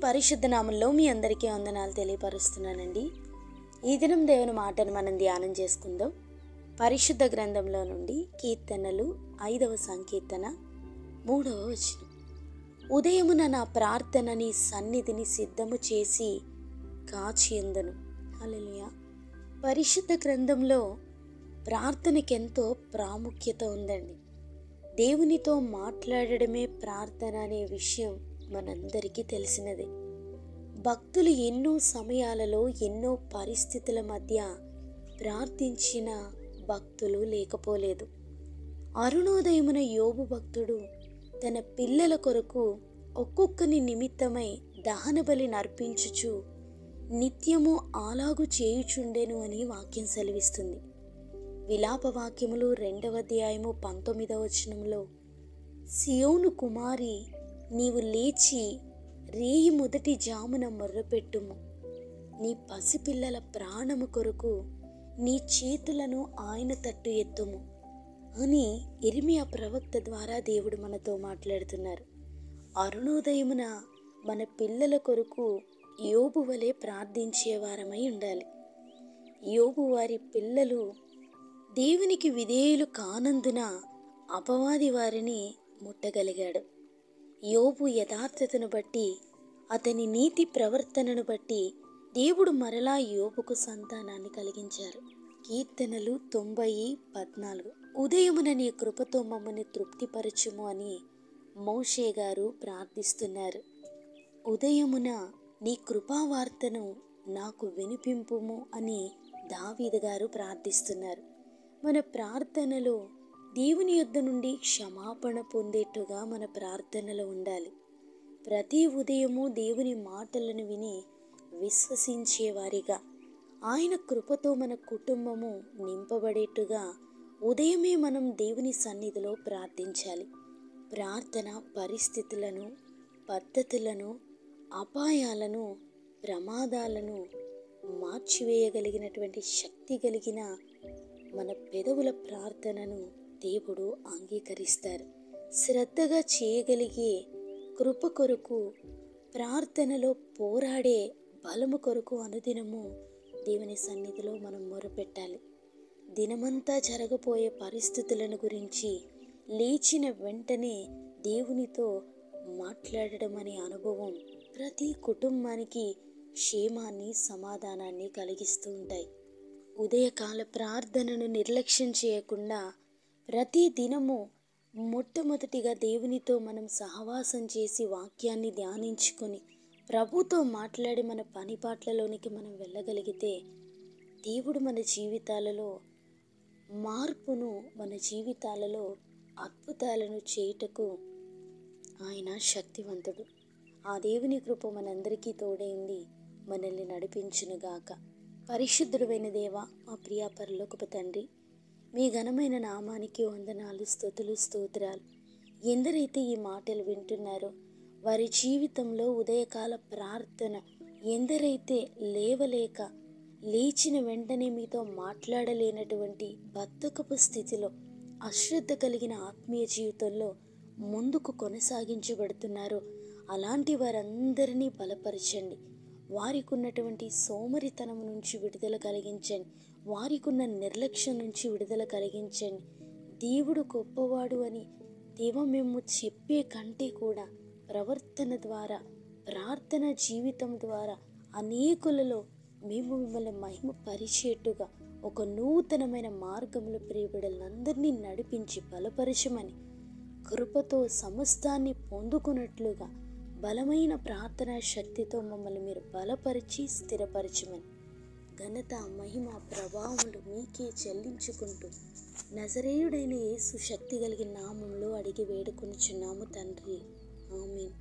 పరిశుద్ధ నామంలో మీ అందరికీ వందనాలు తెలియపరుస్తున్నానండి. ఈ దినం దేవుని మాటను మనం ధ్యానం చేసుకుందాం. పరిశుద్ధ గ్రంథంలో నుండి కీర్తనలు 5వ సంకీర్తన 3వ వచనం. ఉదయమున నా ప్రార్థన నీ సన్నిధిని సిద్ధము చేసి కాచియందును. హల్లెలూయా. పరిశుద్ధ గ్రంథంలో ప్రార్థనకెంతో ప్రాముఖ్యత ఉందండి. దేవునితో మాట్లాడడమే ప్రార్థన అనే విషయం మనందరికీ తెలిసినదే. భక్తులు ఎన్నో సమయాలలో ఎన్నో పరిస్థితుల మధ్య ప్రార్థించిన భక్తులు లేకపోలేదు. అరుణోదయమున యోబు భక్తుడు తన పిల్లల కొరకు ఒక్కొక్కని నిమిత్తమై దహన బలి నర్పించుచు నిత్యము అలాగు చేయుచుండెను అని వాక్యం సెలవిస్తుంది. విలాప వాక్యములు 2వ అధ్యాయము 19వ వచనంలో, సియోను కుమారి, నీవు లేచి రేయి మొదటి జామున మొర్రపెట్టుము, నీ పసిపిల్లల ప్రాణము కొరకు నీ చేతులను ఆయన తట్టు ఎత్తుము అని ఇర్మియా ప్రవక్త ద్వారా దేవుడు మనతో మాట్లాడుతున్నారు. అరుణోదయమున మన పిల్లల కొరకు యోబు వలె ప్రార్థించేవారమై ఉండాలి. యోబు వారి పిల్లలు దేవునికి విధేయులు కానందున అపవాది వారిని ముట్టగలిగాడు. యోబు యథార్థతను బట్టి, అతని నీతి ప్రవర్తనను బట్టి దేవుడు మరలా యోబుకు సంతానాన్ని కలిగించారు. కీర్తనలు 90:14. ఉదయమున నీ కృపతో మమ్మల్ని తృప్తిపరచుము అని మోషే గారు ప్రార్థిస్తున్నారు. ఉదయమున నీ కృపావార్తను నాకు వినిపింపుము అని దావీదు గారు ప్రార్థిస్తున్నారు. మన ప్రార్థనలో దేవుని యొద్ద నుండి క్షమాపణ పొందేట్టుగా మన ప్రార్థనలో ఉండాలి. ప్రతి ఉదయము దేవుని మాటలను విని విశ్వసించేవారిగా, ఆయన కృపతో మన కుటుంబము నింపబడేట్టుగా ఉదయమే మనం దేవుని సన్నిధిలో ప్రార్థించాలి. ప్రార్థన పరిస్థితులను, పద్ధతులను, అపాయాలను, ప్రమాదాలను మార్చివేయగలిగినటువంటి శక్తి కలిగిన మన పెదవుల ప్రార్థనను దేవుడు అంగీకరిస్తారు. శ్రద్ధగా చేయగలిగే కృప కొరకు, ప్రార్థనలో పోరాడే బలము కొరకు అనుదినము దేవుని సన్నిధిలో మనం మొరపెట్టాలి. దినమంతా జరగబోయే పరిస్థితులను గురించి లేచిన వెంటనే దేవునితో మాట్లాడడం అనే అనుభవం ప్రతి కుటుంబానికి క్షేమాన్ని, సమాధానాన్ని కలిగిస్తూ ఉంటాయి. ఉదయకాల ప్రార్థనను నిర్లక్ష్యం చేయకుండా ప్రతి దినము మొట్టమొదటిగా దేవునితో మనం సహవాసం చేసి వాక్యాన్ని ధ్యానించుకొని ప్రభుతో మాట్లాడి మన పని పాటలలోనికి మనం వెళ్ళగలిగితే దేవుడు మన జీవితాలలో మార్పును, మన జీవితాలలో అద్భుతాలను చేయుటకు ఆయన శక్తివంతుడు. ఆ దేవుని కృప మనందరికీ తోడైంది మనల్ని నడిపించునుగాక. పరిశుద్ధుడైన దేవ, మా ప్రియ పరలోకపు తండ్రి, మీ ఘనమైన నామానికి వందనాలు, స్తుతులు, స్తోత్రాలు. ఎందరైతే ఈ మాటలు వింటున్నారో వారి జీవితంలో ఉదయకాల ప్రార్థన, ఎందరైతే లేవలేక లేచిన వెంటనే మీతో మాట్లాడలేనటువంటి బద్ధకపు స్థితిలో, అశ్రద్ధ కలిగిన ఆత్మీయ జీవితంలో ముందుకు కొనసాగించబడుతున్నారో అలాంటి వారందరినీ బలపరచండి. వారికి ఉన్నటువంటి సోమరితనం నుంచి విడుదల కలిగించండి. వారికి ఉన్న నిర్లక్ష్యం నుంచి విడుదల కలిగించండి. దేవుడు గొప్పవాడు అని మేము చెప్పే కంటే కూడా ప్రవర్తన ద్వారా, ప్రార్థన జీవితం ద్వారా అనేకులలో మేము మిమ్మల్ని మహిమ పరిచేట్టుగా ఒక నూతనమైన మార్గంలో ప్రియబిడ్డలందరినీ నడిపించి బలపరచమని, కృపతో సమస్తాన్ని పొందుకున్నట్లుగా బలమైన ప్రార్థనా శక్తితో మమ్మల్ని మీరు బలపరిచి స్థిరపరచమని, ఘనత, మహిమ, ప్రభావములు మీకే చెల్లించుకుంటూ నజరేయుడైన యేసు శక్తి కలిగిన నామంలో అడిగి వేడుకొనుచున్నాము తండ్రి. ఆమేన్.